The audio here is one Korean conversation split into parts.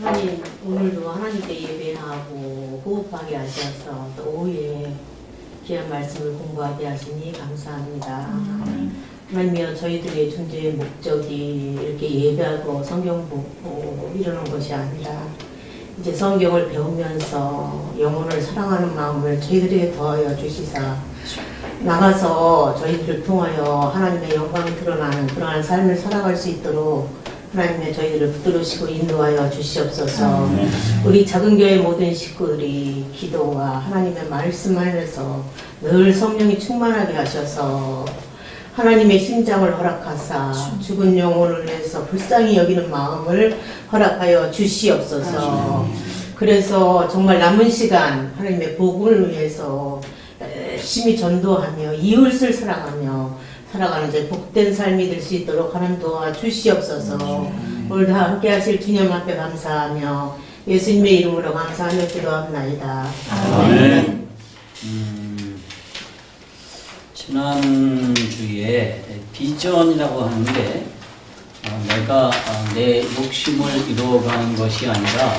하나님, 오늘도 하나님께 예배하고 호흡하게 하셔서 또 오후에 귀한 말씀을 공부하게 하시니 감사합니다. 하나님이여, 저희들의 존재의 목적이 이렇게 예배하고 성경 보고 이러는 것이 아니라 이제 성경을 배우면서 영혼을 사랑하는 마음을 저희들에게 더하여 주시사 나가서 저희들을 통하여 하나님의 영광이 드러나는 그러한 삶을 살아갈 수 있도록 하나님의 저희들을 붙들으시고 인도하여 주시옵소서. 우리 작은 교회 모든 식구들이 기도와 하나님의 말씀 안에서 늘 성령이 충만하게 하셔서 하나님의 심장을 허락하사 죽은 영혼을 위해서 불쌍히 여기는 마음을 허락하여 주시옵소서. 그래서 정말 남은 시간 하나님의 복음을 위해서 열심히 전도하며 이웃을 사랑하며 살아가는 제 복된 삶이 될 수 있도록 하나님 도와 주시옵소서. 오늘 다 함께 하실 주님 앞에 감사하며 예수님의 이름으로 감사하며 기도합나이다. 아멘. 지난주에 비전이라고 하는데 내가 내 욕심을 이루어가는 것이 아니라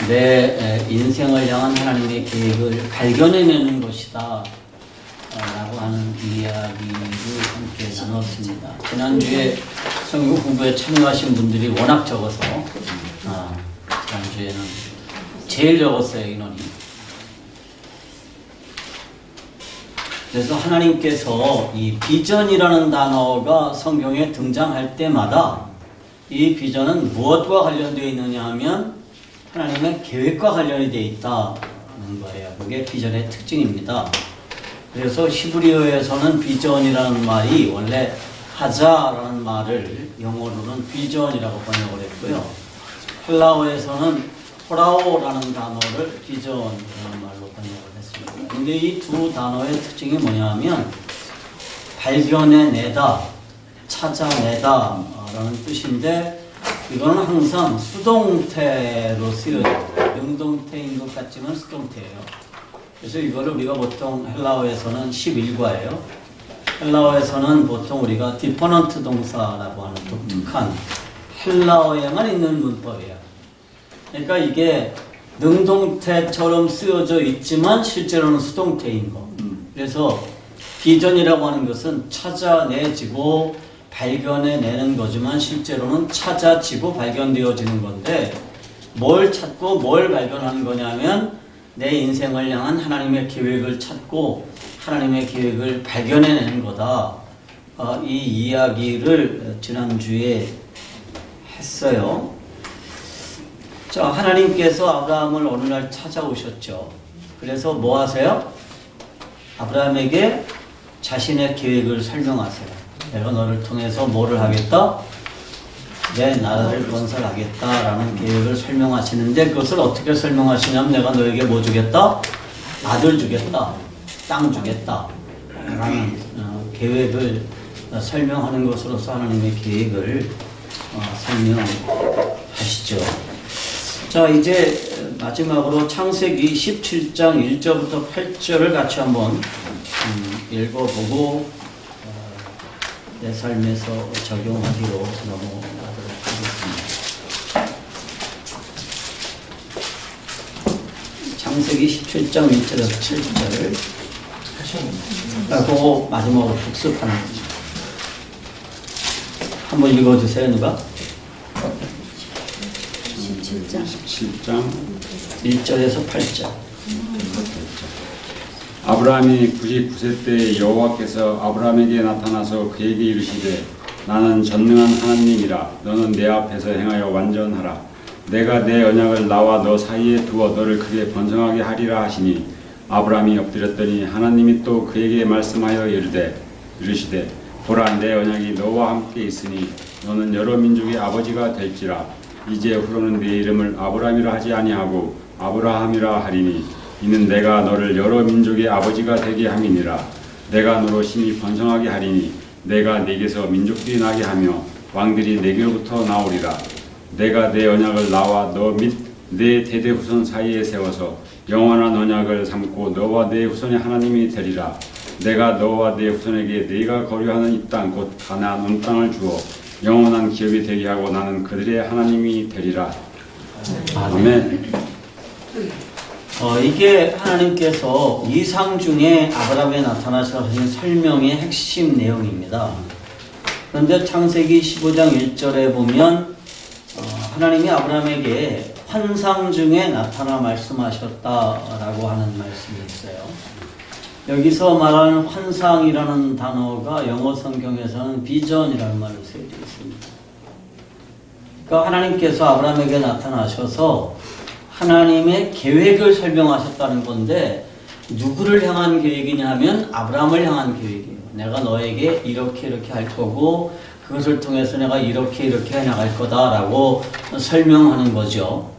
내 인생을 향한 하나님의 계획을 발견해내는 것이다 라고 하는 이야기를 함께 나눴습니다. 지난주에 성경 공부에 참여하신 분들이 워낙 적어서 지난주에는 제일 적었어요, 인원이. 그래서 하나님께서 이 비전이라는 단어가 성경에 등장할 때마다 이 비전은 무엇과 관련되어 있느냐 하면 하나님의 계획과 관련이 되어 있다는 거예요. 그게 비전의 특징입니다. 그래서 히브리어에서는 비전이라는 말이 원래 하자라는 말을 영어로는 비전이라고 번역을 했고요. 헬라어에서는 호라오라는 단어를 비전이라는 말로 번역을 했습니다. 근데 이 두 단어의 특징이 뭐냐면 발견해내다, 찾아내다 라는 뜻인데 이거는 항상 수동태로 쓰여져요. 능동태인 것 같지만 수동태예요. 그래서 이거를 우리가 보통 헬라어에서는 11과예요. 헬라어에서는 보통 우리가 디퍼넌트 동사라고 하는 독특한 헬라어에만 있는 문법이에요. 그러니까 이게 능동태처럼 쓰여져 있지만 실제로는 수동태인 거. 그래서 비전이라고 하는 것은 찾아내지고 발견해내는 거지만 실제로는 찾아지고 발견되어지는 건데 뭘 찾고 뭘 발견하는 거냐면 내 인생을 향한 하나님의 계획을 찾고 하나님의 계획을 발견해내는 거다. 이 이야기를 지난주에 했어요. 자, 하나님께서 아브라함을 어느 날 찾아오셨죠. 그래서 뭐 하세요? 아브라함에게 자신의 계획을 설명하세요. 내가 너를 통해서 뭐를 하겠다? 내 나라를 건설하겠다라는 계획을 설명하시는데 그것을 어떻게 설명하시냐면 내가 너에게 뭐 주겠다? 아들 주겠다. 땅 주겠다. 라는 계획을 설명하는 것으로서 하나님의 계획을 설명하시죠. 자, 이제 마지막으로 창세기 17장 1절부터 8절을 같이 한번 읽어보고 내 삶에서 적용하기로 넘어가도록 하겠습니다. 창세기 17장 1절에서 7절 그거 마지막으로 복습하는 거죠. 한번 읽어주세요. 누가? 17장 1절에서 8절. 아브라함이 99세 때 여호와께서 아브라함에게 나타나서 그에게 이르시되 나는 전능한 하나님이라 너는 내 앞에서 행하여 완전하라. 내가 내 언약을 나와 너 사이에 두어 너를 크게 번성하게 하리라 하시니 아브라함이 엎드렸더니 하나님이 또 그에게 말씀하여 이르시되 보라 내 언약이 너와 함께 있으니 너는 여러 민족의 아버지가 될지라. 이제 후로는 내 이름을 아브라함이라 하지 아니하고 아브라함이라 하리니 이는 내가 너를 여러 민족의 아버지가 되게 함이니라. 내가 너로 심히 번성하게 하리니 내가 네게서 민족들이 나게 하며 왕들이 네게로부터 나오리라. 내가 내 언약을 나와 너 및 내 대대 후손 사이에 세워서 영원한 언약을 삼고 너와 내 후손의 하나님이 되리라. 내가 너와 내 후손에게 네가 거류하는 이 땅 곧 가나안 온 땅을 주어 영원한 기업이 되게 하고 나는 그들의 하나님이 되리라. 아멘. 이게 하나님께서 이상 중에 아브라함에 나타나셔서 하신 설명의 핵심 내용입니다. 그런데 창세기 15장 1절에 보면 하나님이 아브라함에게 환상 중에 나타나 말씀하셨다라고 하는 말씀이 있어요. 여기서 말하는 환상이라는 단어가 영어 성경에서는 비전이라는 말로 쓰여져 있습니다. 그러니까 하나님께서 아브라함에게 나타나셔서 하나님의 계획을 설명하셨다는 건데 누구를 향한 계획이냐 하면 아브라함을 향한 계획이에요. 내가 너에게 이렇게 할 거고 그것을 통해서 내가 이렇게 해나갈 거다라고 설명하는 거죠.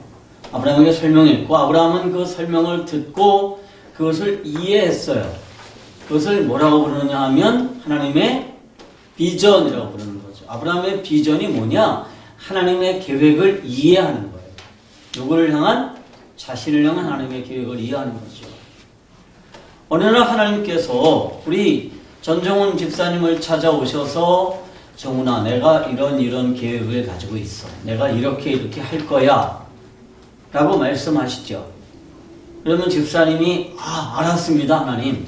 아브라함에게 설명했고 아브라함은 그 설명을 듣고 그것을 이해했어요. 그것을 뭐라고 부르느냐 하면 하나님의 비전이라고 부르는 거죠. 아브라함의 비전이 뭐냐? 하나님의 계획을 이해하는 거예요. 누구를 향한? 자신을 향한 하나님의 계획을 이해하는 거죠. 어느 날 하나님께서 우리 전종훈 집사님을 찾아오셔서 정훈아, 내가 이런 계획을 가지고 있어. 내가 이렇게 할 거야. 라고 말씀하시죠. 그러면 집사님이 알았습니다, 하나님.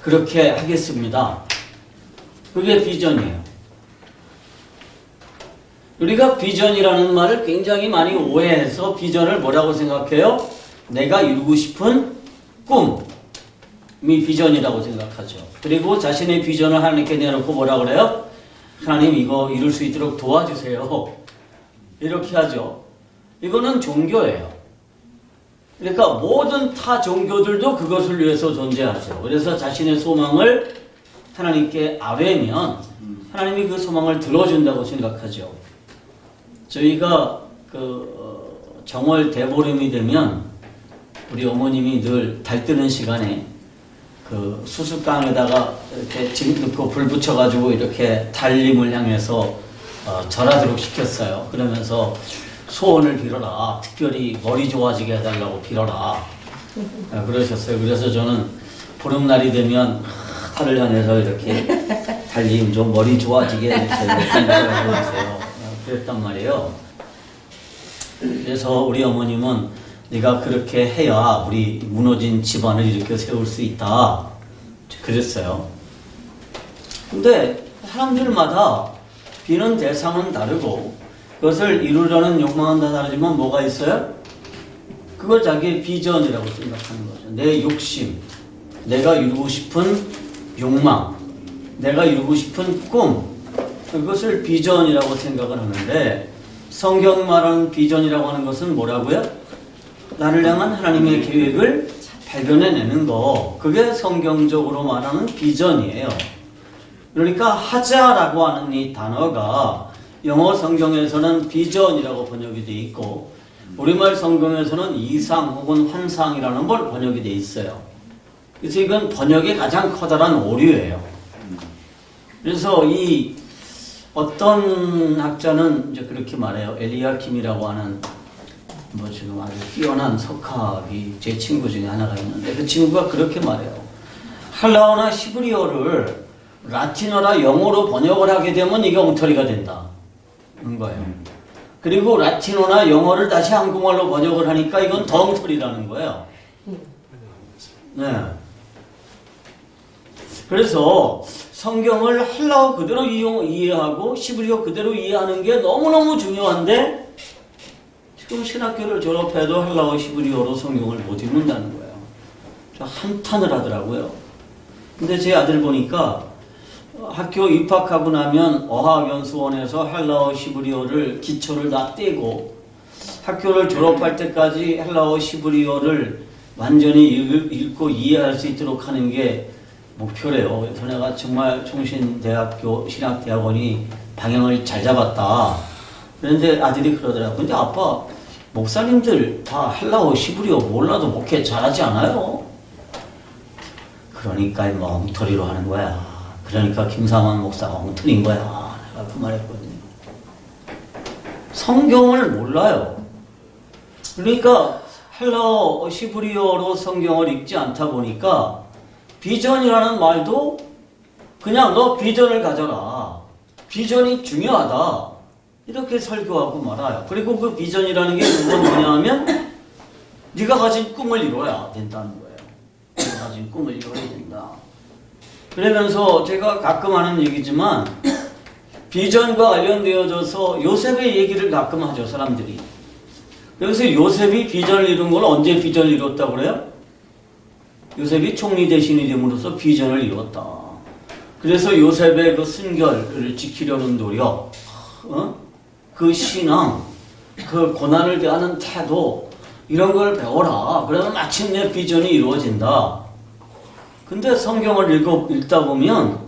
그렇게 하겠습니다. 그게 비전이에요. 우리가 비전이라는 말을 굉장히 많이 오해해서 비전을 뭐라고 생각해요? 내가 이루고 싶은 꿈이 비전이라고 생각하죠. 그리고 자신의 비전을 하나님께 내놓고 뭐라 그래요? 하나님 이거 이룰 수 있도록 도와주세요. 이렇게 하죠. 이거는 종교예요. 그러니까 모든 타 종교들도 그것을 위해서 존재하죠. 그래서 자신의 소망을 하나님께 아뢰면 하나님이 그 소망을 들어준다고 생각하죠. 저희가 정월 대보름이 되면 우리 어머님이 늘 달 뜨는 시간에 그 수수깡에다가 이렇게 집 넣고 불 붙여가지고 이렇게 달님을 향해서 절하도록 시켰어요. 그러면서 소원을 빌어라. 특별히 머리 좋아지게 해달라고 빌어라. 그러셨어요. 그래서 저는 보름날이 되면 달을 향해서 이렇게 달님 좀 머리 좋아지게 해주세요. 그랬단 말이에요. 그래서 우리 어머님은 네가 그렇게 해야 우리 무너진 집안을 일으켜 세울 수 있다. 그랬어요. 근데 사람들마다 비는 대상은 다르고 그것을 이루려는 욕망은 다 다르지만 뭐가 있어요? 그걸 자기의 비전이라고 생각하는 거죠. 내 욕심, 내가 이루고 싶은 욕망, 내가 이루고 싶은 꿈, 그것을 비전이라고 생각을 하는데 성경 말하는 비전이라고 하는 것은 뭐라고요? 나를 향한 하나님의 계획을 발견해내는 거, 그게 성경적으로 말하는 비전이에요. 그러니까 하자라고 하는 이 단어가 영어 성경에서는 비전이라고 번역이 되어 있고 우리말 성경에서는 이상 혹은 환상이라는 걸 번역이 되어 있어요. 그래서 이건 번역의 가장 커다란 오류예요. 그래서 이 어떤 학자는 이제 그렇게 말해요. 엘리야킴이라고 하는 지금 아주 뛰어난 석학이 제 친구 중에 하나가 있는데 그 친구가 그렇게 말해요. 할라어나 시브리어를 라틴어나 영어로 번역을 하게 되면 이게 엉터리가 된다. 는 거예요. 그리고 라틴어나 영어를 다시 한국말로 번역을 하니까 이건 더 엉터리라는 거예요. 네. 그래서 성경을 헬라어 그대로 이해하고 시브리어 그대로 이해하는 게 너무너무 중요한데 지금 신학교를 졸업해도 헬라어 시브리어로 성경을 못 읽는다는 거예요. 저 한탄을 하더라고요. 근데 제 아들 보니까 학교 입학하고 나면 어학연수원에서 헬라어 시브리어를 기초를 다 떼고 학교를 졸업할 때까지 헬라어 시브리어를 완전히 읽고 이해할 수 있도록 하는 게 목표래요. 그래서 내가 정말 총신대학교 신학대학원이 방향을 잘 잡았다. 그런데 아들이 그러더라고요. 근데 아빠, 목사님들 다 헬라어 시브리어 몰라도 목회 잘하지 않아요? 그러니까 뭐 엉터리로 하는 거야. 그러니까 김상환 목사가 엉터리인 거야. 내가 그 말했거든요. 성경을 몰라요. 그러니까 헬라어 시브리어로 성경을 읽지 않다 보니까 비전이라는 말도 그냥 너 비전을 가져라. 비전이 중요하다. 이렇게 설교하고 말아요. 그리고 그 비전이라는 게 그건 뭐냐 하면 네가 가진 꿈을 이뤄야 된다는 거예요. 네가 가진 꿈을 이뤄야 된다. 그러면서 제가 가끔 하는 얘기지만 비전과 관련되어져서 요셉의 얘기를 가끔 하죠, 사람들이. 그래서 요셉이 비전을 이룬 걸 언제 비전을 이뤘다고 그래요? 요셉이 총리 대신이 됨으로써 비전을 이뤘다. 그래서 요셉의 그 순결을 지키려는 노력, 그 신앙, 그 고난을 대하는 태도, 이런 걸 배워라. 그러면 마침내 비전이 이루어진다. 근데 성경을 읽다 보면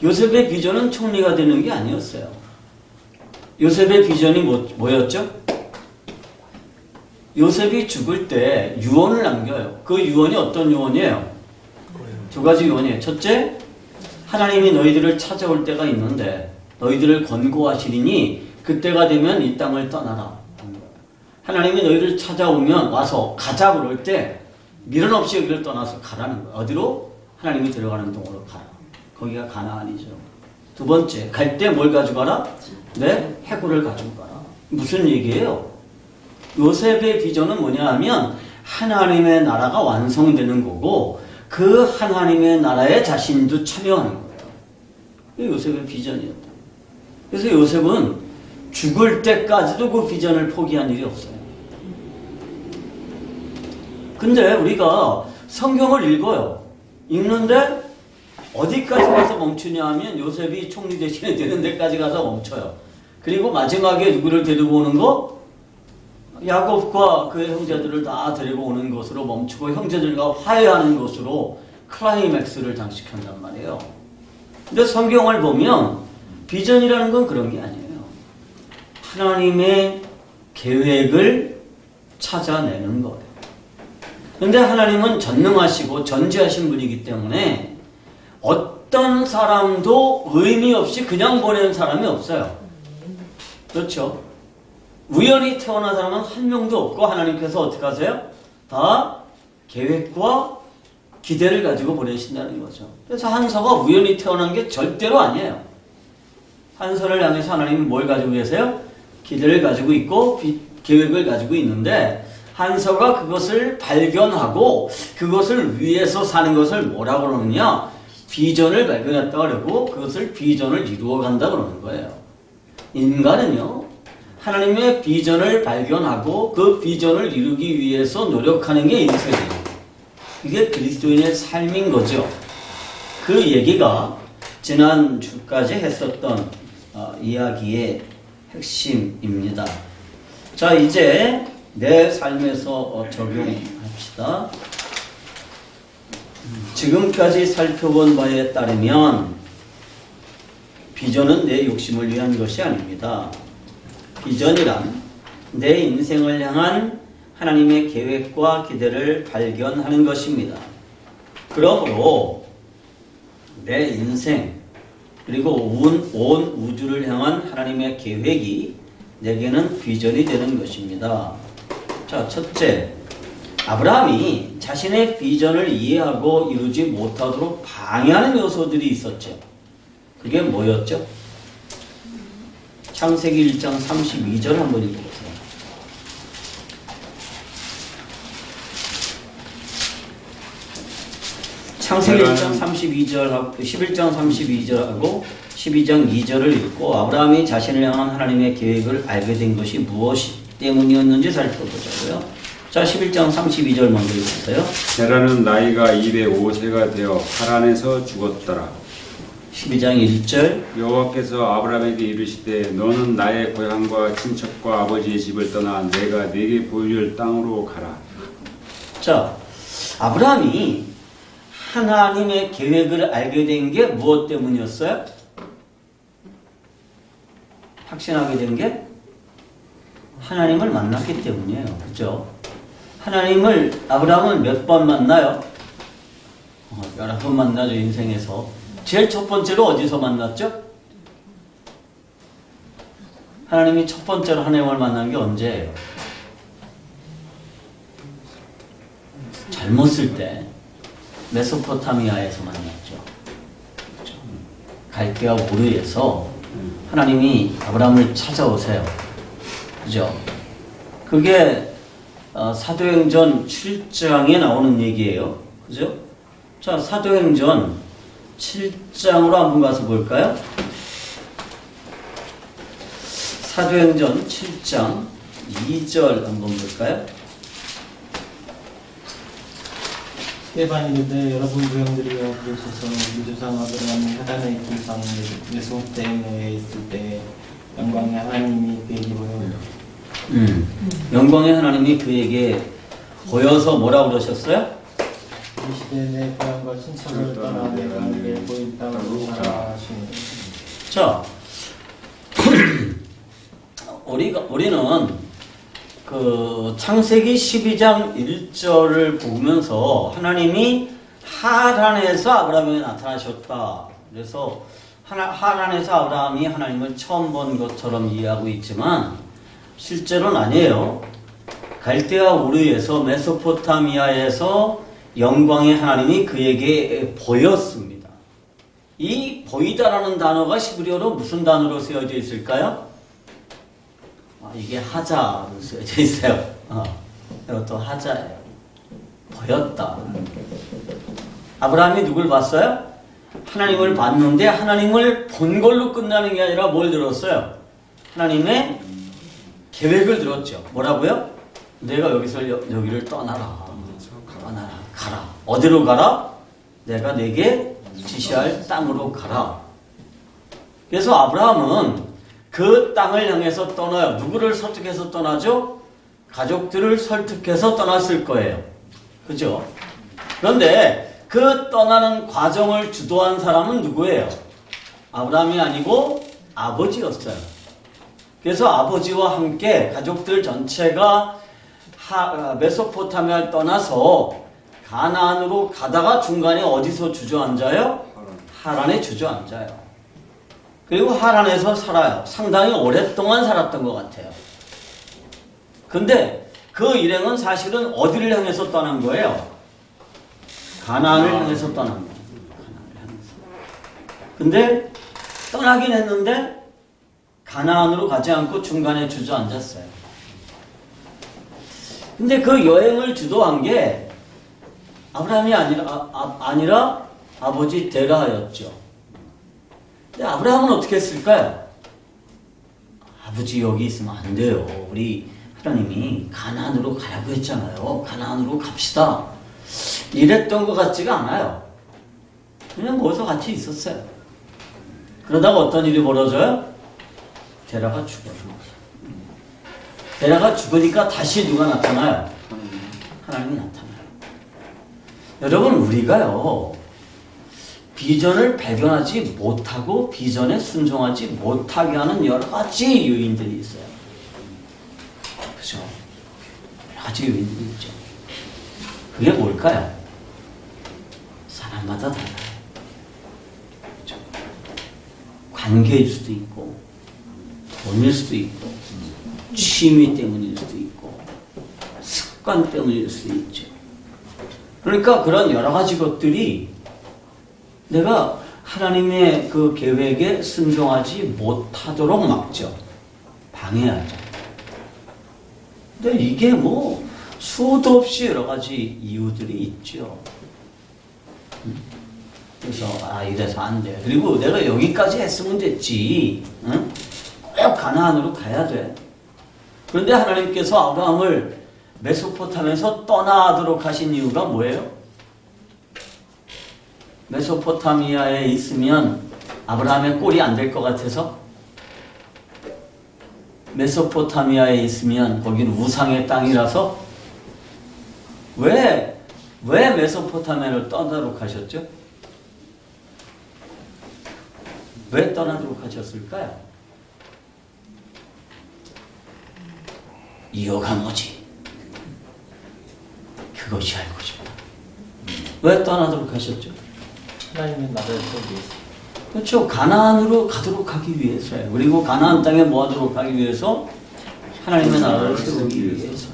요셉의 비전은 총리가 되는 게 아니었어요. 요셉의 비전이 뭐였죠? 요셉이 죽을 때 유언을 남겨요. 그 유언이 어떤 유언이에요? 두 가지 유언이에요. 첫째, 하나님이 너희들을 찾아올 때가 있는데 너희들을 권고하시리니 그때가 되면 이 땅을 떠나라. 하나님이 너희를 찾아오면 와서 가자 그럴 때 미련 없이 여기를 떠나서 가라는 거예요. 어디로? 하나님이 들어가는 동으로 가라. 거기가 가나안이죠. 두 번째, 갈 때 뭘 가져가라? 네, 해골을 가지고 가라. 무슨 얘기예요? 요셉의 비전은 뭐냐 하면 하나님의 나라가 완성되는 거고 그 하나님의 나라에 자신도 참여하는 거예요. 이게 요셉의 비전이었다. 그래서 요셉은 죽을 때까지도 그 비전을 포기한 일이 없어요. 근데 우리가 성경을 읽어요. 읽는데 어디까지 가서 멈추냐 하면 요셉이 총리 대신에 되는 데까지 가서 멈춰요. 그리고 마지막에 누구를 데리고 오는 거? 야곱과 그의 형제들을 다 데리고 오는 것으로 멈추고 형제들과 화해하는 것으로 클라이맥스를 장식한단 말이에요. 근데 성경을 보면 비전이라는 건 그런 게 아니에요. 하나님의 계획을 찾아내는 거예요. 근데 하나님은 전능하시고 전지하신 분이기 때문에 어떤 사람도 의미 없이 그냥 보내는 사람이 없어요. 그렇죠? 우연히 태어난 사람은 한 명도 없고 하나님께서 어떻게 하세요? 다 계획과 기대를 가지고 보내신다는 거죠. 그래서 한서가 우연히 태어난 게 절대로 아니에요. 한서를 향해서 하나님이 뭘 가지고 계세요? 기대를 가지고 있고 계획을 가지고 있는데 한서가 그것을 발견하고 그것을 위해서 사는 것을 뭐라고 그러느냐? 비전을 발견했다 그러고 그것을 비전을 이루어간다 그러는 거예요. 인간은요, 하나님의 비전을 발견하고 그 비전을 이루기 위해서 노력하는 게 인생이에요. 이게 그리스도인의 삶인 거죠. 그 얘기가 지난주까지 했었던 이야기의 핵심입니다. 자, 이제 내 삶에서 적용합시다. 지금까지 살펴본 바에 따르면 비전은 내 욕심을 위한 것이 아닙니다. 비전이란 내 인생을 향한 하나님의 계획과 기대를 발견하는 것입니다. 그러므로 내 인생 그리고 온 우주를 향한 하나님의 계획이 내게는 비전이 되는 것입니다. 자, 첫째, 아브라함이 자신의 비전을 이해하고 이루지 못하도록 방해하는 요소들이 있었죠. 그게 뭐였죠? 창세기 1장 32절 한번 읽어보세요. 창세기 1장 32절하고 11장 32절하고 12장 2절을 읽고 아브라함이 자신을 향한 하나님의 계획을 알게 된 것이 무엇 때문이었는지 살펴보자고요. 자, 11장 32절 먼저 읽으세요. 테라는 나이가 205세가 되어 하란에서 죽었더라. 12장 1절. 여호와께서 아브라함에게 이르시되 너는 나의 고향과 친척과 아버지의 집을 떠나 내가 네게 보여줄 땅으로 가라. 자, 아브라함이 하나님의 계획을 알게 된 게 무엇 때문이었어요? 확신하게 된 게 하나님을 만났기 때문이에요. 그렇죠? 하나님을 아브라함은 몇 번 만나요? 여러 번 만나죠, 인생에서. 제일 첫 번째로 어디서 만났죠? 하나님이 첫 번째로 하나님을 만난 게 언제예요? 젊었을 때 메소포타미아에서 만났죠. 갈대아 우르에서 하나님이 아브라함을 찾아오세요. 그죠? 그게 사도행전 7장에 나오는 얘기예요. 그죠? 자, 사도행전 7장으로 한번 가서 볼까요? 사도행전 7장 2절 한번 볼까요? 스테반이 이르되 여러분 부형들이여 그러소서 우리 조상 아브라함이 하단의 길상 메소포타미아에 있을 때 영광의 하나님이 그에게 보여 영광의 하나님이 그에게 보여서 뭐라고 그러셨어요? 이 시대에 내 고향과 친척을 떠나 내가 내게 보인 땅으로 가라 하시니. 자, 우리는 그 창세기 12장 1절을 보면서 하나님이 하란에서 아브라함에게 나타나셨다. 그래서 하란에서 아브라함이 하나님을 처음 본 것처럼 이해하고 있지만 실제로는 아니에요. 갈대아 우르에서 메소포타미아에서 영광의 하나님이 그에게 보였습니다. 이 보이다라는 단어가 히브리어로 무슨 단어로 쓰여져 있을까요? 이게 하자로 쓰여져 있어요. 이것도 하자예요. 보였다. 아브라함이 누굴 봤어요? 하나님을 봤는데 하나님을 본 걸로 끝나는 게 아니라 뭘 들었어요? 하나님의 계획을 들었죠. 뭐라고요? 내가 여기를 떠나라. 가라. 어디로 가라? 내가 내게 지시할 땅으로 가라. 그래서 아브라함은 그 땅을 향해서 떠나요. 누구를 설득해서 떠나죠? 가족들을 설득해서 떠났을 거예요. 그죠? 그런데 그 떠나는 과정을 주도한 사람은 누구예요? 아브라함이 아니고 아버지였어요. 그래서 아버지와 함께 가족들 전체가 메소포타미아를 떠나서 가나안으로 가다가 중간에 어디서 주저앉아요? 하란에 주저앉아요. 그리고 하란에서 살아요. 상당히 오랫동안 살았던 것 같아요. 근데 그 일행은 사실은 어디를 향해서 떠난 거예요? 가나안을 향해서 떠난 거예요. 근데 떠나긴 했는데 가나안으로 가지 않고 중간에 주저앉았어요. 근데 그 여행을 주도한 게 아브라함이 아니라 아버지 데라였죠. 근데 아브라함은 어떻게 했을까요? 아버지 여기 있으면 안 돼요. 우리 하나님이 가나안으로 가라고 했잖아요. 가나안으로 갑시다. 이랬던 것 같지가 않아요. 그냥 거기서 같이 있었어요. 그러다가 어떤 일이 벌어져요? 데라가 죽어요. 데라가 죽으니까 다시 누가 나타나요? 하나님이 나타나요. 여러분, 우리가요 비전을 발견하지 못하고 비전에 순종하지 못하게 하는 여러 가지 요인들이 있어요. 그죠? 여러 가지 요인들이 있죠. 그게 뭘까요? 사람마다 달라요. 그죠? 관계일 수도 있고 돈일 수도 있고 취미 때문일 수도 있고 습관 때문일 수도 있죠. 그러니까 그런 여러 가지 것들이 내가 하나님의 그 계획에 순종하지 못하도록 막죠. 방해하죠. 근데 이게 뭐 수도 없이 여러 가지 이유들이 있죠. 그래서 이래서 안 돼. 그리고 내가 여기까지 했으면 됐지. 응? 꼭 가나안으로 가야 돼. 그런데 하나님께서 아브라함을 메소포타미아에서 떠나도록 하신 이유가 뭐예요? 메소포타미아에 있으면 아브라함의 꼴이 안 될 것 같아서? 메소포타미아에 있으면 거기는 우상의 땅이라서? 왜 메소포타미아를 떠나도록 하셨죠? 왜 떠나도록 하셨을까요? 이유가 뭐지? 그것이 알고 싶다. 왜 떠나도록 하셨죠? 하나님의 나라를 세우기 위해서. 그렇죠. 가나안으로 가도록 하기 위해서요. 그리고 가나안 땅에 뭐 하도록 하기 위해서? 하나님의 나라를 세우기 위해서.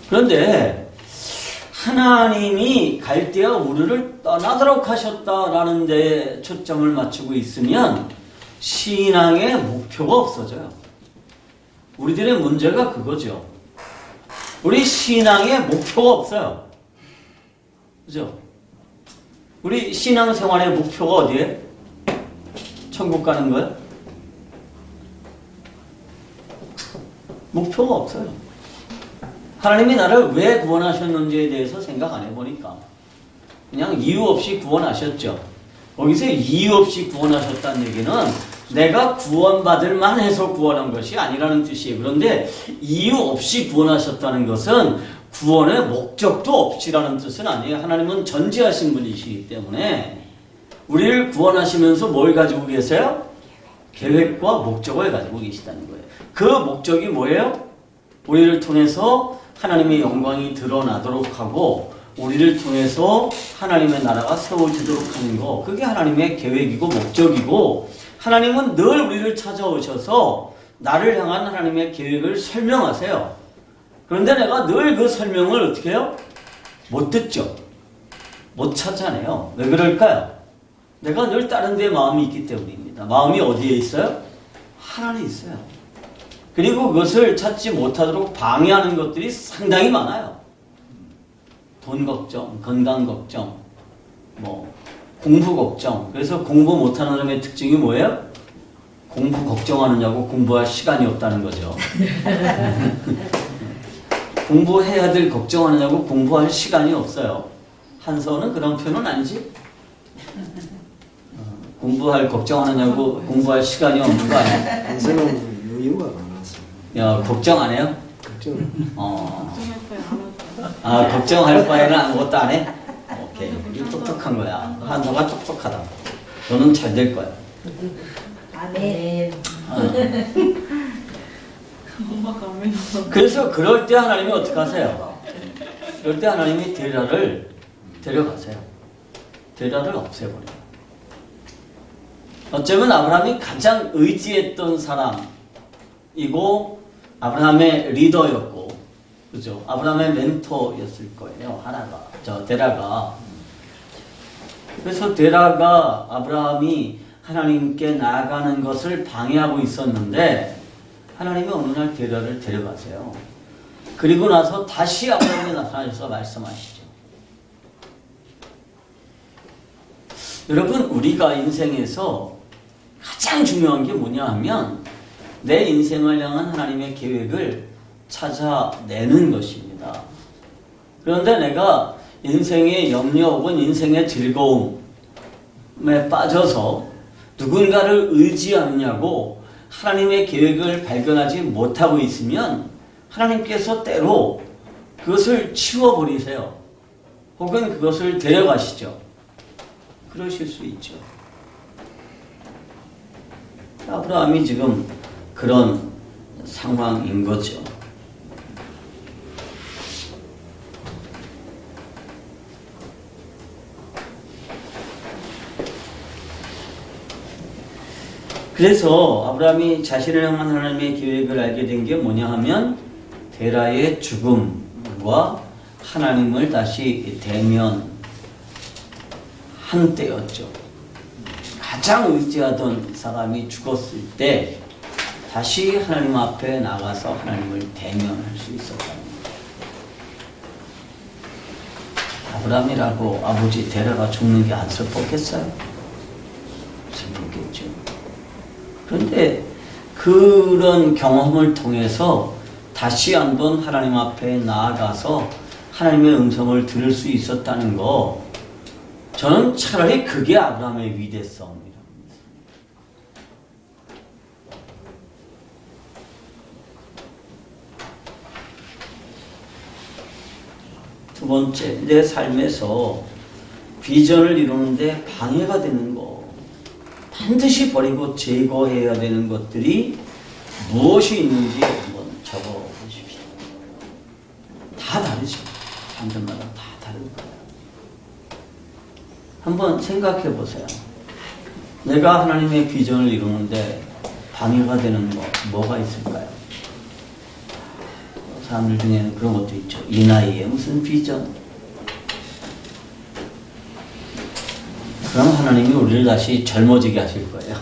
그런데 하나님이 갈대아 우르를 떠나도록 하셨다라는 데 초점을 맞추고 있으면 신앙의 목표가 없어져요. 우리들의 문제가 그거죠. 우리 신앙의 목표가 없어요. 그죠? 우리 신앙생활의 목표가 어디에? 천국 가는 거예요? 목표가 없어요. 하나님이 나를 왜 구원하셨는지에 대해서 생각 안 해보니까 그냥 이유 없이 구원하셨죠. 거기서 이유 없이 구원하셨다는 얘기는 내가 구원받을 만해서 구원한 것이 아니라는 뜻이에요. 그런데 이유 없이 구원하셨다는 것은 구원의 목적도 없이라는 뜻은 아니에요. 하나님은 전지하신 분이시기 때문에 우리를 구원하시면서 뭘 가지고 계세요? 계획과 목적을 가지고 계시다는 거예요. 그 목적이 뭐예요? 우리를 통해서 하나님의 영광이 드러나도록 하고 우리를 통해서 하나님의 나라가 세워지도록 하는 거, 그게 하나님의 계획이고 목적이고, 하나님은 늘 우리를 찾아오셔서 나를 향한 하나님의 계획을 설명하세요. 그런데 내가 늘 그 설명을 어떻게 해요? 못 듣죠. 못 찾아내요. 왜 그럴까요? 내가 늘 다른 데 마음이 있기 때문입니다. 마음이 어디에 있어요? 하나님에 있어요. 그리고 그것을 찾지 못하도록 방해하는 것들이 상당히 많아요. 돈 걱정, 건강 걱정, 공부 걱정. 그래서 공부 못하는 사람의 특징이 뭐예요? 공부 걱정하느냐고 공부할 시간이 없다는 거죠. 공부해야 될 걱정하느냐고 공부할 시간이 없어요. 한서는 그런 표현은 아니지? 공부할 걱정하느냐고 공부할 시간이 없는 거 아니야? 한서는 이유가 많아서. 야, 걱정 안 해요? 걱정. 걱정할 바에는 아무것도 안 해? 오케이. 이 똑똑한 거야. 한서가 똑똑하다. 너는 잘 될 거야. 아멘. 그래서 그럴 때 하나님이 어떻게 하세요? 그럴 때 하나님이 데라를 데려가세요. 데라를 없애버려요. 어쩌면 아브라함이 가장 의지했던 사람이고 아브라함의 리더였고, 그죠? 아브라함의 멘토였을 거예요. 데라가. 그래서 데라가 아브라함이 하나님께 나아가는 것을 방해하고 있었는데 하나님이 어느 날 데라를 데려가세요. 그리고 나서 다시 아브라함이 나타나셔서 말씀하시죠. 여러분, 우리가 인생에서 가장 중요한 게 뭐냐 하면 내 인생을 향한 하나님의 계획을 찾아내는 것입니다. 그런데 내가 인생의 염려 혹은 인생의 즐거움에 빠져서 누군가를 의지하느냐고 하나님의 계획을 발견하지 못하고 있으면 하나님께서 때로 그것을 치워버리세요. 혹은 그것을 데려가시죠. 그러실 수 있죠. 아브라함이 지금 그런 상황인 거죠. 그래서 아브라함이 자신을 향한 하나님의 계획을 알게 된 게 뭐냐 하면 데라의 죽음과 하나님을 다시 대면한 때였죠. 가장 의지하던 사람이 죽었을 때 다시 하나님 앞에 나가서 하나님을 대면할 수 있었다는 거예요. 아브라함이라고 아버지 데라가 죽는 게 안 슬펐겠어요? 슬펐겠죠. 그런데 그런 경험을 통해서 다시 한번 하나님 앞에 나아가서 하나님의 음성을 들을 수 있었다는 거, 저는 차라리 그게 아브라함의 위대성이라고 합니다. 두 번째, 내 삶에서 비전을 이루는데 방해가 되는 거, 반드시 버리고 제거해야 되는 것들이 무엇이 있는지 한번 적어보십시오. 다 다르죠. 사람들마다 다 다른 거예요. 한번 생각해 보세요. 내가 하나님의 비전을 이루는데 방해가 되는 거 뭐가 있을까요? 사람들 중에는 그런 것도 있죠. 이 나이에 무슨 비전? 그럼 하나님이 우리를 다시 젊어지게 하실 거예요.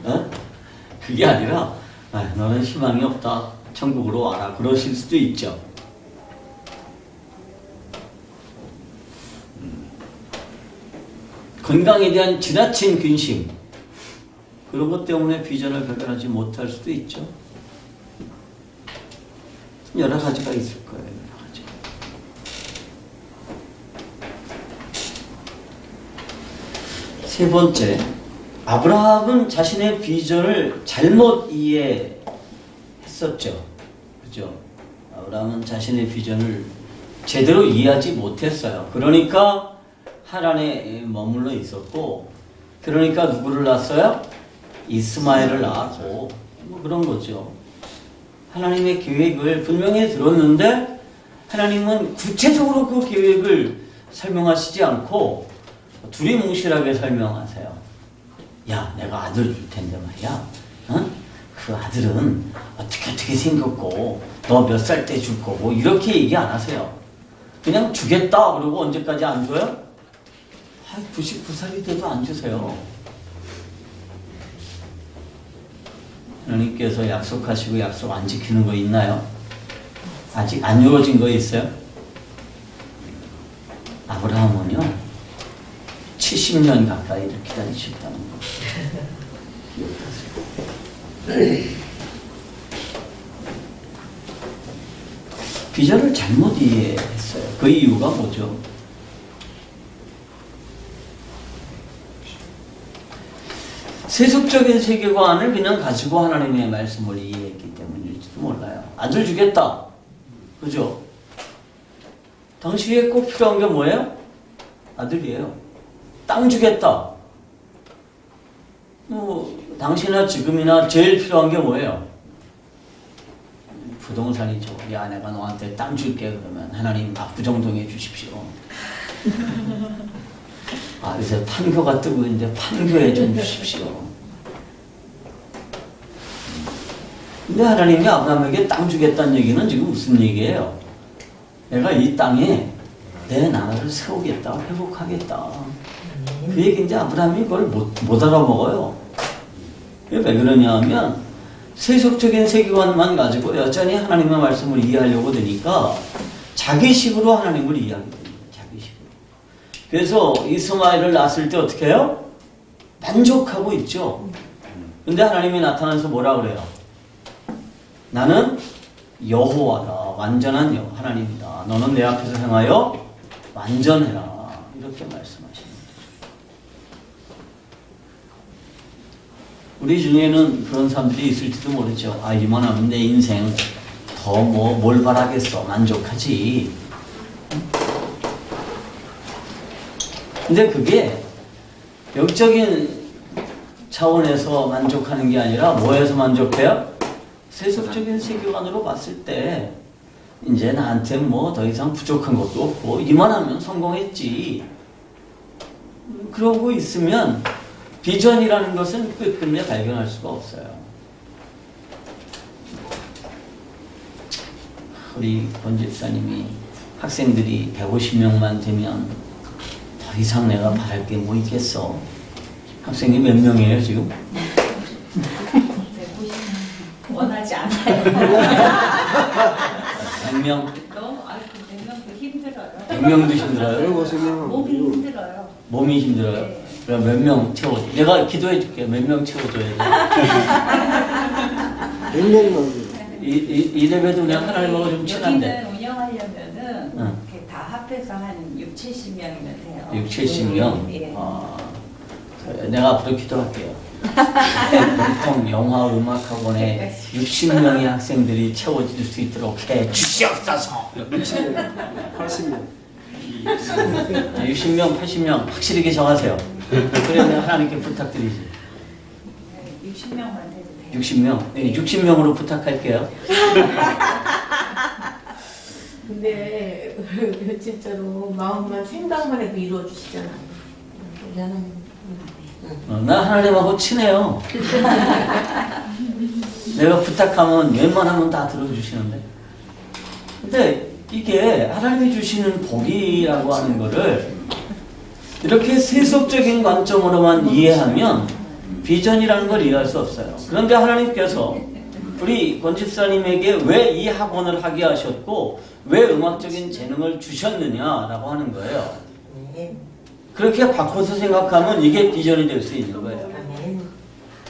어? 그게 아니라 너는 희망이 없다. 천국으로 와라. 그러실 수도 있죠. 건강에 대한 지나친 근심, 그런 것 때문에 비전을 발견하지 못할 수도 있죠. 여러 가지가 있을 거예요. 여러 가지. 세 번째, 아브라함은 자신의 비전을 잘못 이해했었죠. 그죠? 아브라함은 자신의 비전을 제대로 이해하지 못했어요. 그러니까 하란에 머물러 있었고, 그러니까 누구를 낳았어요? 이스마엘을 낳았고, 뭐 그런 거죠. 하나님의 계획을 분명히 들었는데 하나님은 구체적으로 그 계획을 설명하시지 않고 두리뭉실하게 설명하세요. 야, 내가 아들 줄 텐데 말이야. 어? 그 아들은 어떻게 생겼고 너 몇 살 때 줄 거고 이렇게 얘기 안 하세요. 그냥 주겠다 그러고 언제까지 안 줘요? 99살이 돼도 안 주세요. 하나님께서 약속하시고 약속 안 지키는 거 있나요? 아직 안 이루어진 거 있어요? 아브라함은요 70년 가까이 이렇게 기다리셨다는 거 기억하세요. 비전을 잘못 이해했어요. 그 이유가 뭐죠? 세속적인 세계관을 그냥 가지고 하나님의 말씀을 이해했기 때문일지도 몰라요. 아들 주겠다. 그죠? 당시에 꼭 필요한 게 뭐예요? 아들이에요. 땅 주겠다. 당시나 지금이나 제일 필요한 게 뭐예요? 부동산이죠. 야, 내가 너한테 땅 줄게. 그러면 하나님 압구정동에 주십시오. 요새 판교가 뜨고 있는데 판교에 좀 주십시오. 근데 하나님이 아브라함에게 땅 주겠다는 얘기는 지금 무슨 얘기예요? 내가 이 땅에 내 나라를 세우겠다, 회복하겠다. 그 얘기인데 아브라함이 그걸 못 알아먹어요. 왜 그러냐 하면 세속적인 세계관만 가지고 여전히 하나님의 말씀을 이해하려고 되니까 자기식으로 하나님을 이해하게 됩니다. 자기식으로. 그래서 이스마엘을 낳았을 때 어떻게 해요? 만족하고 있죠. 근데 하나님이 나타나서 뭐라 그래요? 나는 여호와다. 완전한 하나님이다. 너는 내 앞에서 행하여 완전해라. 이렇게 말씀하십니다. 우리 중에는 그런 사람들이 있을지도 모르죠. 이만하면 내 인생 더 뭘 바라겠어. 만족하지. 근데 그게 영적인 차원에서 만족하는 게 아니라 뭐에서 만족해요? 세속적인 세계관으로 봤을 때 이제 나한테 더 이상 부족한 것도 없고 이만하면 성공했지. 그러고 있으면 비전이라는 것은 끝끝내 발견할 수가 없어요. 우리 권 집사님이 학생들이 150명만 되면 더 이상 내가 바랄 게 뭐 있겠어. 학생이 몇 명이에요 지금? 원하지 않아요. 100명? 너무 100명도 힘들어요. 100명도 힘들어요? 몸이 힘들어요. 몸이 힘들어요? 네. 그럼 몇 명 채워줘. 내가 기도해 줄게. 몇 명 채워줘야 돼. 몇 명만. 이 대회도 그냥 하나님하고 좀 친한데. 여기는 운영하려면은 응. 이렇게 다 합해서 한 6, 70명이면 돼요. 6, 70명? 예. 내가 앞으로 기도할게요. 보통 영화 음악학원에 60명의 학생들이 채워질 수 있도록 해 주시옵소서. 60명, 80명. 60명, 80명 확실하게 정하세요. 그래 내가 하나님께 부탁드리지. 60명만 해도 돼요. 60명? 네, 60명으로 부탁할게요. 근데 진짜로 마음만 생각만 해도 이루어 주시잖아요. 우리 하나님. 나 하나님하고 친해요. 내가 부탁하면 웬만하면 다 들어주시는데. 근데 이게 하나님이 주시는 복이라고 하는 거를 이렇게 세속적인 관점으로만 이해하면 비전이라는 걸 이해할 수 없어요. 그런데 하나님께서 우리 권 집사님에게 왜 이 학원을 하게 하셨고 왜 음악적인 재능을 주셨느냐라고 하는 거예요. 아멘. 그렇게 바꿔서 생각하면 이게 비전이 될 수 있는 거예요. 아멘.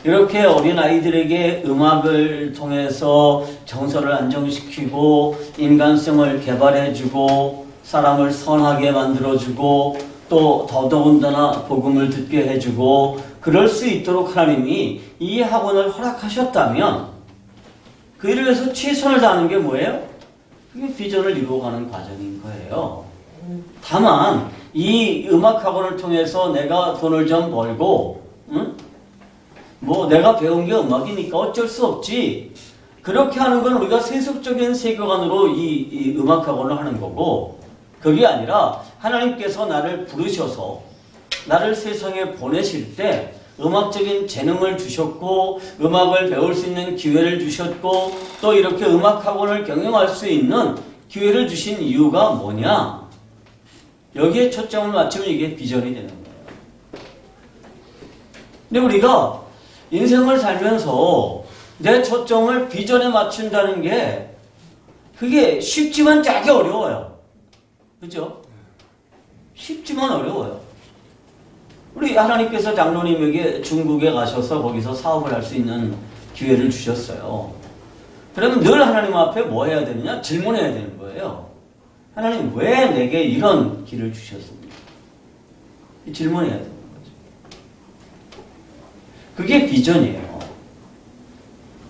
이렇게 어린 아이들에게 음악을 통해서 정서를 안정시키고 인간성을 개발해주고 사람을 선하게 만들어주고 또 더더군다나 복음을 듣게 해주고 그럴 수 있도록 하나님이 이 학원을 허락하셨다면 그 일을 위해서 최선을 다하는 게 뭐예요? 그게 비전을 이루어가는 과정인 거예요. 다만 이 음악 학원을 통해서 내가 돈을 좀 벌고 뭐 내가 배운 게 음악이니까 어쩔 수 없지. 그렇게 하는 건 우리가 세속적인 세계관으로 이 음악 학원을 하는 거고 그게 아니라 하나님께서 나를 부르셔서 나를 세상에 보내실 때 음악적인 재능을 주셨고 음악을 배울 수 있는 기회를 주셨고 또 이렇게 음악 학원을 경영할 수 있는 기회를 주신 이유가 뭐냐? 여기에 초점을 맞추면 이게 비전이 되는 거예요. 근데 우리가 인생을 살면서 내 초점을 비전에 맞춘다는 게 그게 쉽지만 되게 어려워요. 그죠? 쉽지만 어려워요. 우리 하나님께서 장로님에게 중국에 가셔서 거기서 사업을 할 수 있는 기회를 주셨어요. 그러면 늘 하나님 앞에 뭐 해야 되느냐? 질문해야 되는 거예요. 하나님 왜 내게 이런 길을 주셨습니까? 질문해야 되는 거죠. 그게 비전이에요.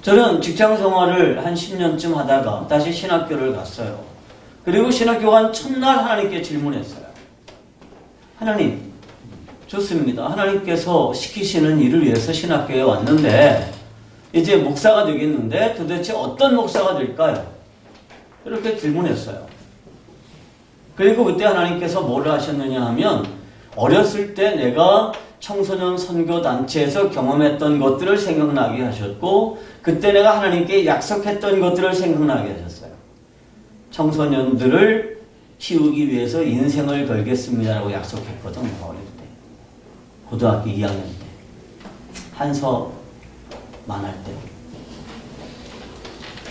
저는 직장 생활을 한 10년쯤 하다가 다시 신학교를 갔어요. 그리고 신학교 간 첫날 하나님께 질문했어요. 하나님, 좋습니다. 하나님께서 시키시는 일을 위해서 신학교에 왔는데 이제 목사가 되겠는데 도대체 어떤 목사가 될까요? 이렇게 질문했어요. 그리고 그때 하나님께서 뭐를 하셨느냐 하면 어렸을 때 내가 청소년 선교단체에서 경험했던 것들을 생각나게 하셨고 그때 내가 하나님께 약속했던 것들을 생각나게 하셨어요. 청소년들을 키우기 위해서 인생을 걸겠습니다라고 약속했거든. 어릴 때. 고등학교 2학년 때. 한서만 할 때.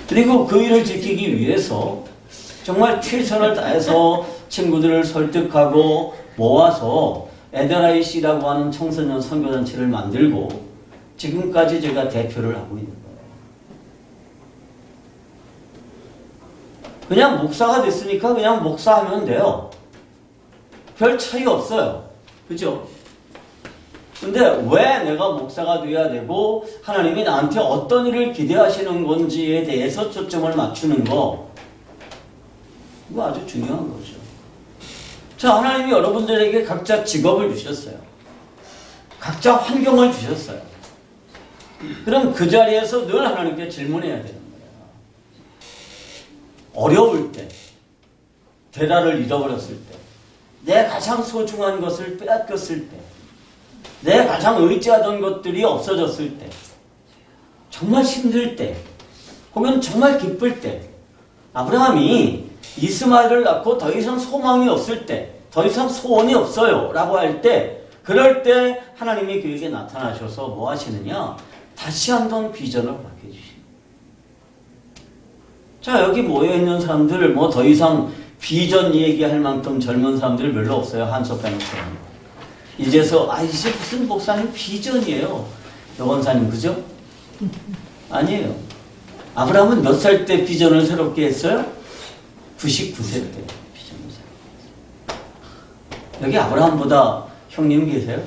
그리고 그 일을 지키기 위해서 정말 최선을 다해서 친구들을 설득하고 모아서 에드라이시라고 하는 청소년 선교단체를 만들고 지금까지 제가 대표를 하고 있는 거예요. 그냥 목사가 됐으니까 그냥 목사하면 돼요. 별 차이 없어요. 그죠? 근데 왜 내가 목사가 돼야 되고 하나님이 나한테 어떤 일을 기대하시는 건지에 대해서 초점을 맞추는 거 이거 아주 중요한 거죠. 자, 하나님이 여러분들에게 각자 직업을 주셨어요. 각자 환경을 주셨어요. 그럼 그 자리에서 늘 하나님께 질문해야 되는 거예요. 어려울 때, 대라를 잃어버렸을 때, 내 가장 소중한 것을 빼앗겼을 때, 내 가장 의지하던 것들이 없어졌을 때, 정말 힘들 때, 혹은 정말 기쁠 때, 아브라함이 이스마엘을 낳고 더 이상 소망이 없을 때, 더 이상 소원이 없어요 라고 할 때, 그럴 때 하나님이 그에게 나타나셔서 뭐 하시느냐? 다시 한번 비전을 허락해 주십니다. 자, 여기 모여있는 사람들 뭐 더 이상 비전 얘기할 만큼 젊은 사람들 별로 없어요. 한석 빼놓고는. 이제서 이제 무슨 목사님 비전이에요. 여건사님 그죠? 아니에요. 아브라함은 몇 살 때 비전을 새롭게 했어요? 99세 때 비전을 새롭게 했어요. 여기 아브라함보다 형님 계세요?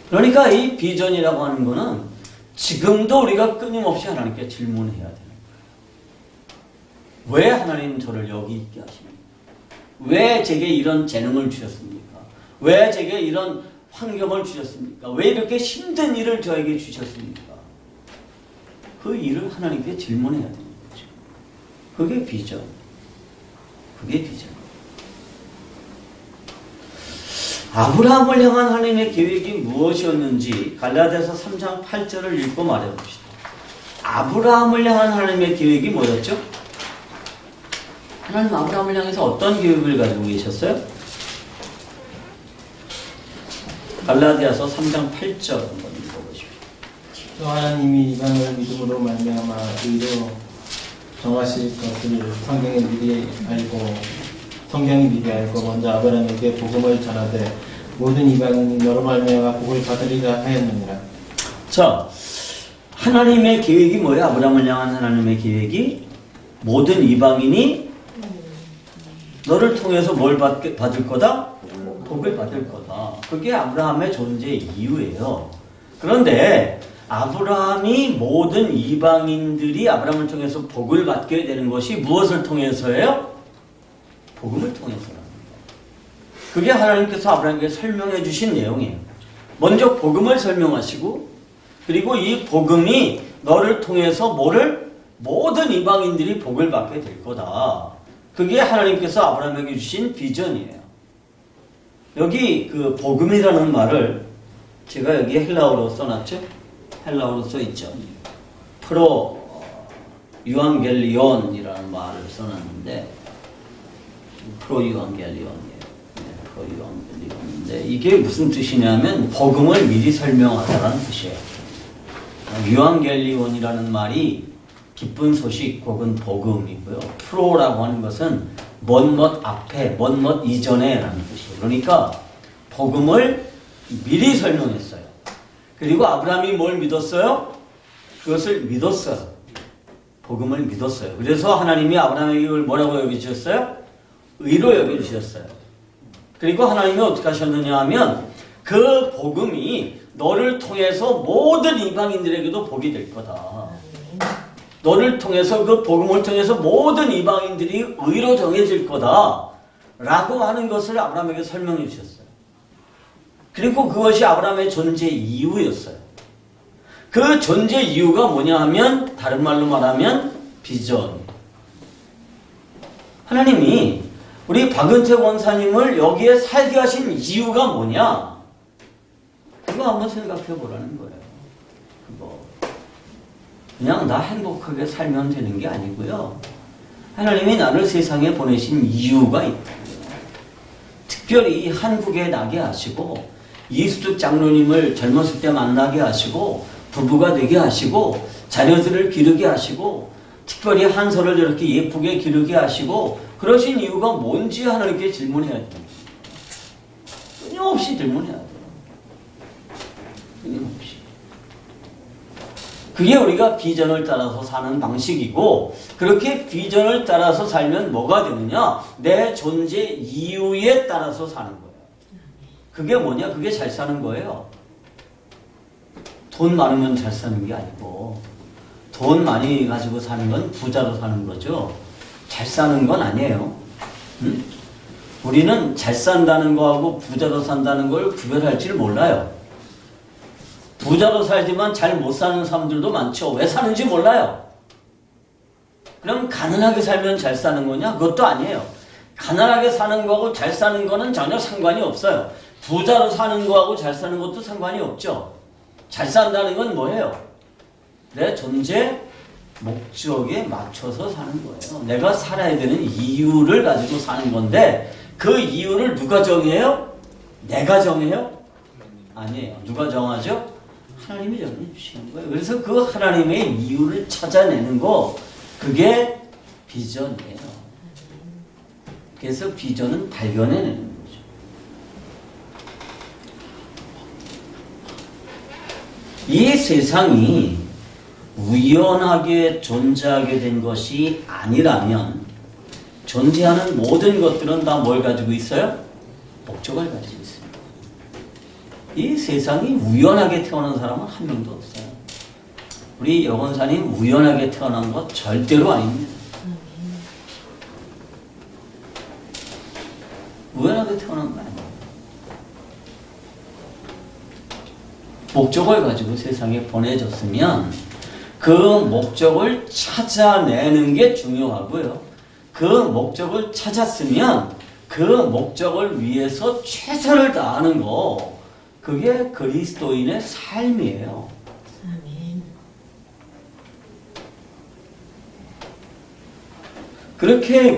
그러니까 이 비전이라고 하는 거는 지금도 우리가 끊임없이 하나님께 질문해야 되는 거예요. 왜 하나님 저를 여기 있게 하십니까? 왜 제게 이런 재능을 주셨습니까? 왜 제게 이런 환경을 주셨습니까? 왜 이렇게 힘든 일을 저에게 주셨습니까? 그 일을 하나님께 질문해야 되는 거죠. 그게 비전. 그게 비전. 아브라함을 향한 하나님의 계획이 무엇이었는지 갈라디아서 3장 8절을 읽고 말해봅시다. 아브라함을 향한 하나님의 계획이 뭐였죠? 하나님 아브라함을 향해서 어떤 계획을 가지고 계셨어요? 갈라디아서 3장 8절 한번 읽어보십시오. 또 하나님이 이방을 믿음으로 말미암아 의로 정하실 것을 성경이 미리 알고 먼저 아브라함에게 복음을 전하되 모든 이방인이 너로 말미암아 복을 받으리라 하였느니라. 자, 하나님의 계획이 뭐예요? 아브라함을 향한 하나님의 계획이 모든 이방인이 너를 통해서 뭘 받을 거다? 복을 받을 거다. 그게 아브라함의 존재 이유예요. 그런데 아브라함이 모든 이방인들이 아브라함을 통해서 복을 받게 되는 것이 무엇을 통해서예요? 복음을 통해서라는 거예요. 그게 하나님께서 아브라함에게 설명해 주신 내용이에요. 먼저 복음을 설명하시고 그리고 이 복음이 너를 통해서 모든 이방인들이 복을 받게 될 거다. 그게 하나님께서 아브라함에게 주신 비전이에요. 여기 그 복음이라는 말을 제가 여기 헬라어로 써놨죠? 헬라어로 써있죠. 유앙겔리온이라는 말을 써놨는데 유앙겔리온이에요. 유앙겔리온인데 이게 무슨 뜻이냐면 복음을 미리 설명하다라는 뜻이에요. 유앙겔리온이라는 말이 기쁜 소식 혹은 복음이고요. 프로라고 하는 것은 뭐뭐 앞에, 뭐뭐 이전에 라는 뜻이에요. 그러니까 복음을 미리 설명했어요. 그리고 아브라함이 뭘 믿었어요? 그것을 믿었어요. 복음을 믿었어요. 그래서 하나님이 아브라함에게 이걸 뭐라고 여기주셨어요? 의로 여겨주셨어요. 그리고 하나님이 어떻게 하셨느냐 하면 그 복음이 너를 통해서 모든 이방인들에게도 복이 될 거다. 너를 통해서 그 복음을 통해서 모든 이방인들이 의로 정해질 거다 라고 하는 것을 아브라함에게 설명해 주셨어요. 그리고 그것이 아브라함의 존재 이유였어요. 그 존재 이유가 뭐냐 하면 다른 말로 말하면 비전. 하나님이 우리 박은태 원사님을 여기에 살게 하신 이유가 뭐냐? 그거 한번 생각해 보라는 거예요. 그냥 나 행복하게 살면 되는 게 아니고요. 하나님이 나를 세상에 보내신 이유가 있다. 특별히 한국에 나게 하시고 이수득 장로님을 젊었을 때 만나게 하시고 부부가 되게 하시고 자녀들을 기르게 하시고 특별히 한서를 이렇게 예쁘게 기르게 하시고 그러신 이유가 뭔지 하나님께 질문해야 돼요. 끊임없이 질문해야 돼요. 끊임없이. 그게 우리가 비전을 따라서 사는 방식이고 그렇게 비전을 따라서 살면 뭐가 되느냐? 내 존재 이유에 따라서 사는 거예요. 그게 뭐냐? 그게 잘 사는 거예요. 돈 많으면 잘 사는 게 아니고 돈 많이 가지고 사는 건 부자로 사는 거죠. 잘 사는 건 아니에요. 응? 우리는 잘 산다는 거하고 부자로 산다는 걸 구별할 줄 몰라요. 부자로 살지만 잘 못 사는 사람들도 많죠. 왜 사는지 몰라요. 그럼 가난하게 살면 잘 사는 거냐? 그것도 아니에요. 가난하게 사는 거하고 잘 사는 거는 전혀 상관이 없어요. 부자로 사는 거하고 잘 사는 것도 상관이 없죠. 잘 산다는 건 뭐예요? 내 존재 목적에 맞춰서 사는 거예요. 내가 살아야 되는 이유를 가지고 사는 건데 그 이유를 누가 정해요? 내가 정해요? 아니에요. 누가 정하죠? 하나님이 정해 주시는 거예요. 그래서 그 하나님의 이유를 찾아내는 거 그게 비전이에요. 그래서 비전은 발견해내는 거죠. 이 세상이 우연하게 존재하게 된 것이 아니라면 존재하는 모든 것들은 다 뭘 가지고 있어요? 목적을 가지고 있어요. 이 세상이 우연하게 태어난 사람은 한 명도 없어요. 우리 여건사님 우연하게 태어난 것 절대로 아닙니다. 우연하게 태어난 거 아니에요. 목적을 가지고 세상에 보내졌으면 그 목적을 찾아내는 게 중요하고요. 그 목적을 찾았으면 그 목적을 위해서 최선을 다하는 거 그게 그리스도인의 삶이에요. 아멘. 그렇게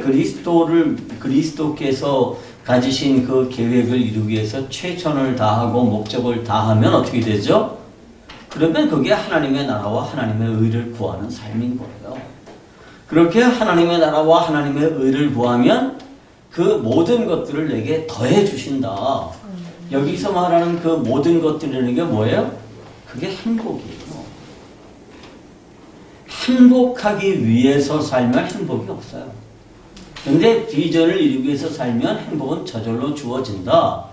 그리스도께서 가지신 그 계획을 이루기 위해서 최선을 다하고 목적을 다하면 어떻게 되죠? 그러면 그게 하나님의 나라와 하나님의 의를 구하는 삶인 거예요. 그렇게 하나님의 나라와 하나님의 의를 구하면 그 모든 것들을 내게 더해 주신다. 여기서 말하는 그 모든 것들이라는 게 뭐예요? 그게 행복이에요. 행복하기 위해서 살면 행복이 없어요. 근데 비전을 이루기 위해서 살면 행복은 저절로 주어진다.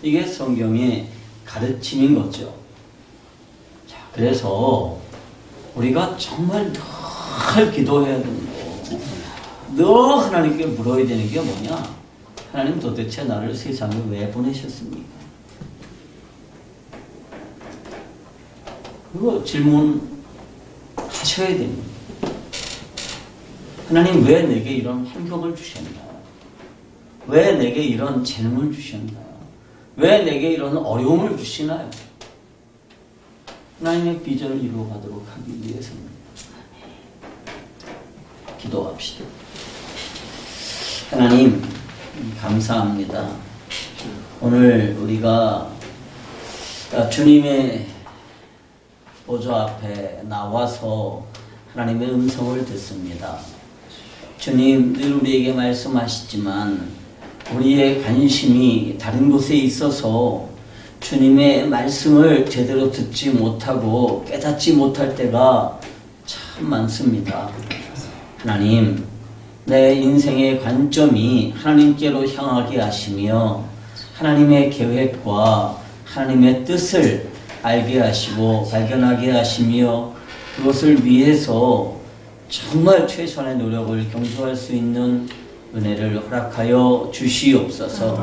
이게 성경의 가르침인 거죠. 자, 그래서 우리가 정말 늘 기도해야 되는 거, 늘 하나님께 물어야 되는 게 뭐냐? 하나님 도대체 나를 세상에 왜 보내셨습니까? 그거 질문하셔야 됩니다. 하나님 왜 내게 이런 환경을 주셨나요? 왜 내게 이런 재능을 주셨나요? 왜 내게 이런 어려움을 주시나요? 하나님의 비전을 이루어가도록 하기 위해서는 기도합시다. 하나님 감사합니다. 오늘 우리가 주님의 보좌 앞에 나와서 하나님의 음성을 듣습니다. 주님 늘 우리에게 말씀하시지만 우리의 관심이 다른 곳에 있어서 주님의 말씀을 제대로 듣지 못하고 깨닫지 못할 때가 참 많습니다. 하나님, 내 인생의 관점이 하나님께로 향하게 하시며 하나님의 계획과 하나님의 뜻을 알게 하시고 발견하게 하시며 그것을 위해서 정말 최선의 노력을 경주할 수 있는 은혜를 허락하여 주시옵소서.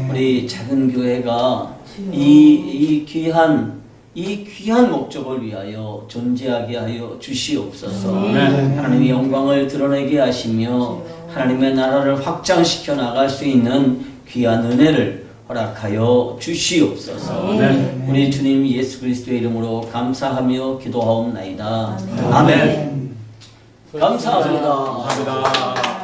우리 작은 교회가 이 귀한 목적을 위하여 존재하게 하여 주시옵소서. 하나님의 영광을 드러내게 하시며 하나님의 나라를 확장시켜 나갈 수 있는 귀한 은혜를 허락하여 주시옵소서. 우리 주님 예수 그리스도의 이름으로 감사하며 기도하옵나이다. 아멘. 감사합니다. 감사합니다.